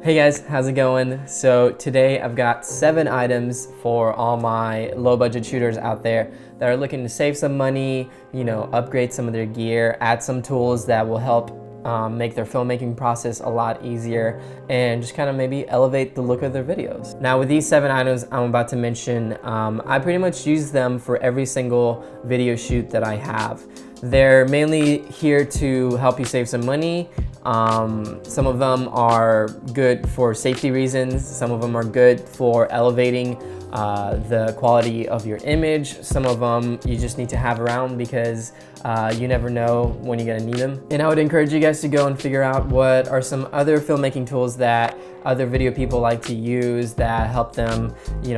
Hey guys, how's it going? So today I've got 7 items for all my low budget shooters out there that are looking to save some money, upgrade some of their gear, add some tools that will help make their filmmaking process a lot easier, and just kind of maybe elevate the look of their videos. Now with these 7 items I'm about to mention, I pretty much use them for every single video shoot that I have. They're mainly here to help you save some money. Some of them are good for safety reasons. Some of them are good for elevating the quality of your image. Some of them you just need to have around because you never know when you're gonna need them. And I would encourage you guys to go and figure out what are some other filmmaking tools that other video people like to use that help them,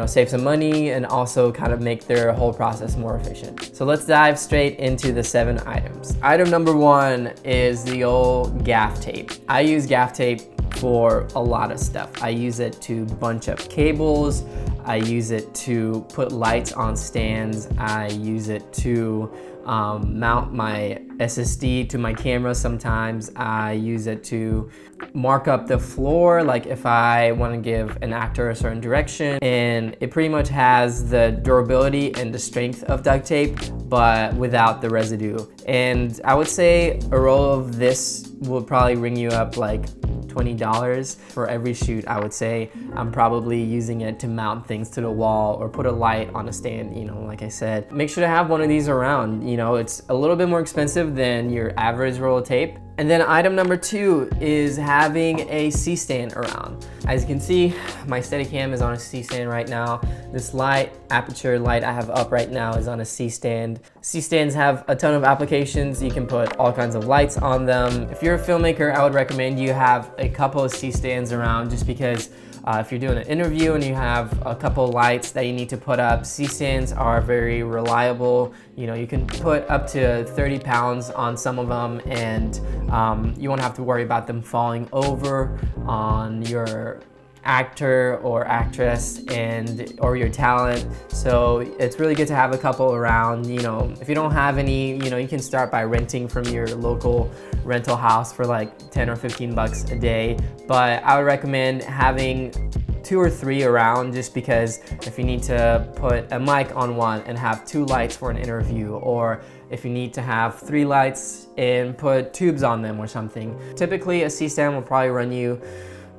save some money and also kind of make their whole process more efficient. So let's dive straight into the 7 items. Item number 1 is the old Gaff Tape. I use Gaff Tape for a lot of stuff. I use it to bunch up cables. I use it to put lights on stands. I use it to mount my SSD to my camera sometimes. I use it to mark up the floor, like if I want to give an actor a certain direction. And it pretty much has the durability and the strength of duct tape, but without the residue. And I would say a roll of this would probably ring you up like $20 for every shoot. I would say I'm probably using it to mount things to the wall or put a light on a stand, like I said. Make sure to have one of these around. It's a little bit more expensive than your average roll of tape. And then item number 2 is having a CStand around. As you can see, my Steadicam is on a CStand right now. This aperture light I have up right now is on a CStand. C-stands have a ton of applications. You can put all kinds of lights on them. If you're a filmmaker, I would recommend you have a couple of C-stands around just because if you're doing an interview and you have a couple lights that you need to put up, C-stands are very reliable. You can put up to 30 pounds on some of them and you won't have to worry about them falling over on your actor or actress or your talent. So it's really good to have a couple around. If you don't have any, you can start by renting from your local rental house for like 10 or 15 bucks a day. But I would recommend having 2 or 3 around, just because if you need to put a mic on one and have 2 lights for an interview, or if you need to have 3 lights and put tubes on them or something. Typically a C-stand will probably run you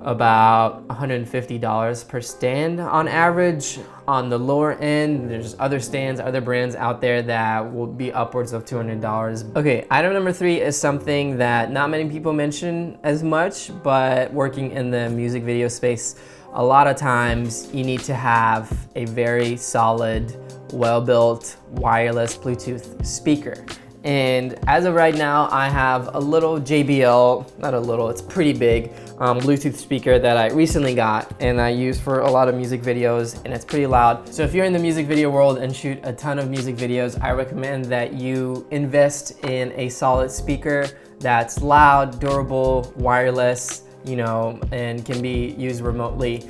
about $150 per stand on average. On the lower end, there's other stands, other brands out there that will be upwards of $200. Okay, item number 3 is something that not many people mention as much, but working in the music video space, a lot of times you need to have a very solid, well-built wireless Bluetooth speaker. And as of right now, I have a little JBL, not a little, it's pretty big, Bluetooth speaker that I recently got and I use for a lot of music videos, and it's pretty loud. So if you're in the music video world and shoot a ton of music videos, I recommend that you invest in a solid speaker that's loud, durable, wireless, and can be used remotely,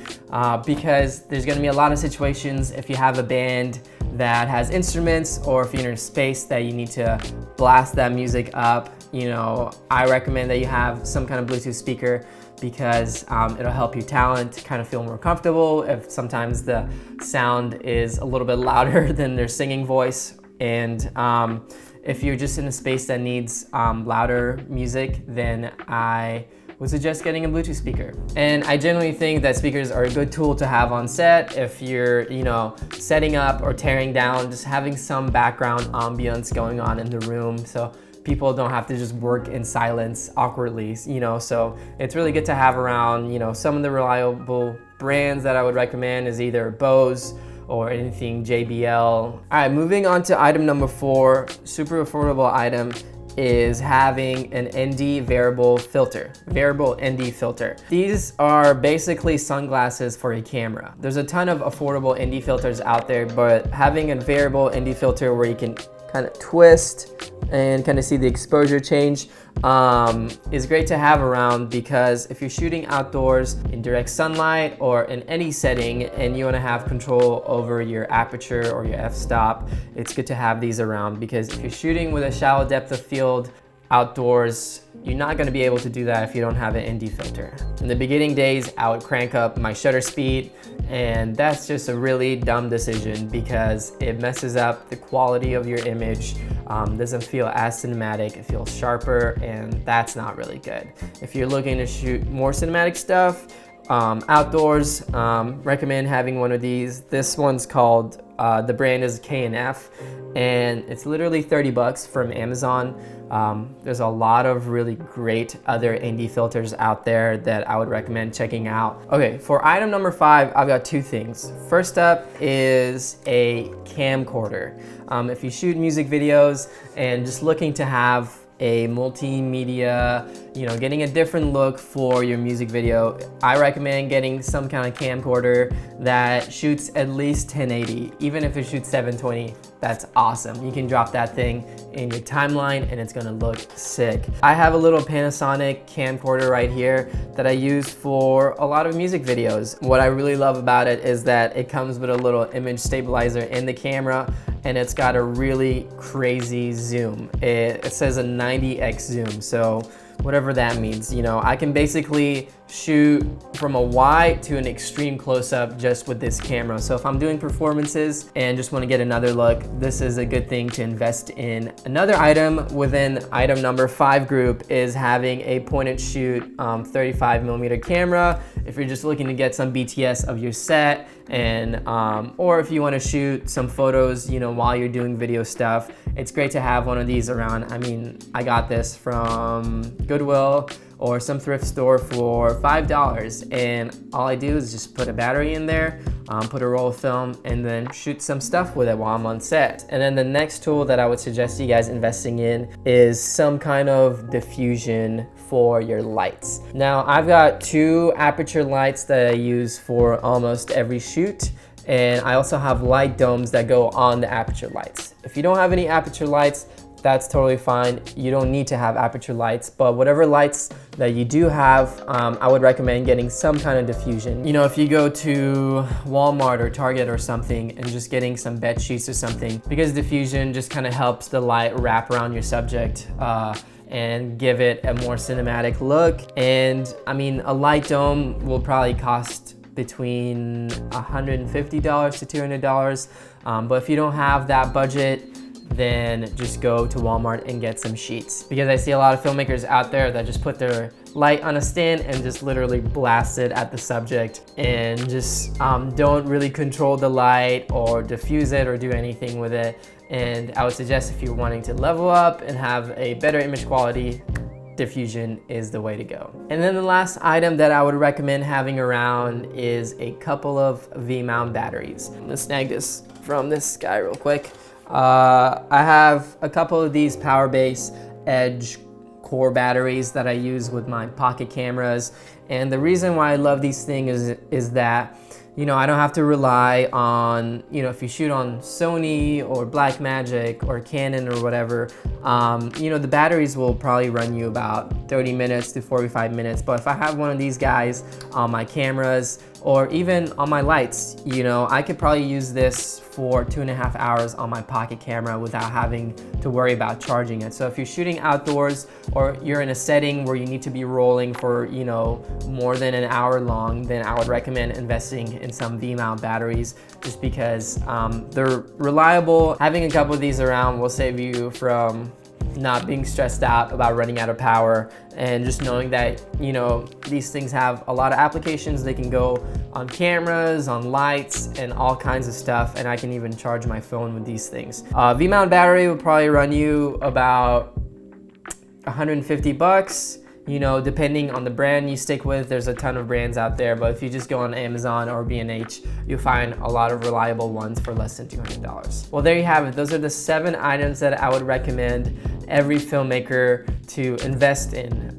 because there's gonna be a lot of situations if you have a band that has instruments, or if you're in a space that you need to blast that music up, I recommend that you have some kind of Bluetooth speaker, because it'll help your talent kind of feel more comfortable if sometimes the sound is a little bit louder than their singing voice. And if you're just in a space that needs louder music, then I would suggest getting a Bluetooth speaker. And I generally think that speakers are a good tool to have on set if you're, setting up or tearing down, just having some background ambience going on in the room so people don't have to just work in silence awkwardly, so it's really good to have around. Some of the reliable brands that I would recommend is either Bose or anything JBL. All right, moving on to item number 4, super affordable item, is having an ND variable ND filter. These are basically sunglasses for a camera. There's a ton of affordable ND filters out there, but having a variable ND filter where you can kind of twist and kind of see the exposure change is great to have around, because if you're shooting outdoors in direct sunlight or in any setting and you want to have control over your aperture or your f-stop, it's good to have these around, because if you're shooting with a shallow depth of field, outdoors, you're not going to be able to do that if you don't have an ND filter. In the beginning days, I would crank up my shutter speed, and that's just a really dumb decision because it messes up the quality of your image. Doesn't feel as cinematic, it feels sharper, and that's not really good. If you're looking to shoot more cinematic stuff, outdoors, recommend having one of these. This one's called, the brand is K&F, and it's literally 30 bucks from Amazon. There's a lot of really great other ND filters out there that I would recommend checking out. Okay, for item number 5, I've got 2 things. First up is a camcorder. If you shoot music videos and just looking to have a multimedia, getting a different look for your music video, I recommend getting some kind of camcorder that shoots at least 1080. Even if it shoots 720, that's awesome. You can drop that thing in your timeline and it's gonna look sick. I have a little Panasonic camcorder right here that I use for a lot of music videos. What I really love about it is that it comes with a little image stabilizer in the camera, and it's got a really crazy zoom. It says a 90x zoom, so whatever that means. I can basically shoot from a wide to an extreme close-up just with this camera. So if I'm doing performances and just want to get another look, this is a good thing to invest in. Another item within item number 5 group is having a point-and-shoot 35mm camera. If you're just looking to get some BTS of your set, and or if you want to shoot some photos, while you're doing video stuff, it's great to have one of these around. I mean, I got this from Goodwill or some thrift store for $5, and all I do is just put a battery in there, put a roll of film, and then shoot some stuff with it while I'm on set. And then the next tool that I would suggest you guys investing in is some kind of diffusion for your lights. Now, I've got 2 aperture lights that I use for almost every shoot, and I also have light domes that go on the aperture lights. If you don't have any aperture lights, that's totally fine. You don't need to have aperture lights, but whatever lights that you do have, I would recommend getting some kind of diffusion. If you go to Walmart or Target or something and just getting some bed sheets or something, because diffusion just kind of helps the light wrap around your subject and give it a more cinematic look. And I mean, a light dome will probably cost between $150 to $200, but if you don't have that budget, then just go to Walmart and get some sheets. Because I see a lot of filmmakers out there that just put their light on a stand and just literally blast it at the subject and just don't really control the light or diffuse it or do anything with it. And I would suggest, if you're wanting to level up and have a better image quality, diffusion is the way to go. And then the last item that I would recommend having around is a couple of V-mount batteries. I'm gonna snag this from this guy real quick. I have a couple of these Powerbase Edge core batteries that I use with my pocket cameras, and the reason why I love these things is that I don't have to rely on, if you shoot on Sony or Blackmagic or Canon or whatever, the batteries will probably run you about 30 minutes to 45 minutes. But if I have one of these guys on my cameras or even on my lights, I could probably use this for 2.5 hours on my pocket camera without having to worry about charging it. So if you're shooting outdoors or you're in a setting where you need to be rolling for, more than an hour long, then I would recommend investing in some V-mount batteries, just because they're reliable. Having a couple of these around will save you from not being stressed out about running out of power, and just knowing that these things have a lot of applications. They can go on cameras, on lights, and all kinds of stuff, and I can even charge my phone with these things. V-mount battery will probably run you about 150 bucks. Depending on the brand you stick with. There's a ton of brands out there, but if you just go on Amazon or B&H, you'll find a lot of reliable ones for less than $200. Well, there you have it. Those are the 7 items that I would recommend every filmmaker to invest in.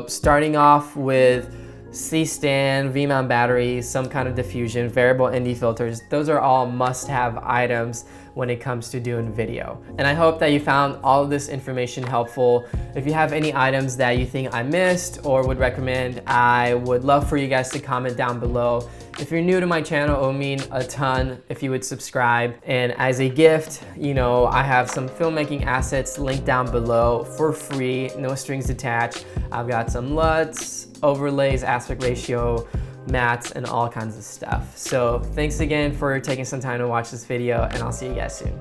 Starting off with CStand, V-mount batteries, some kind of diffusion, variable ND filters. Those are all must-have items. when it comes to doing video. And I hope that you found all of this information helpful. If you have any items that you think I missed or would recommend, I would love for you guys to comment down below. If you're new to my channel, it would mean a ton if you would subscribe. And as a gift, you know, I have some filmmaking assets linked down below for free, no strings attached. I've got some LUTs, overlays, aspect ratio, mats, and all kinds of stuff. So thanks again for taking some time to watch this video, and I'll see you guys soon.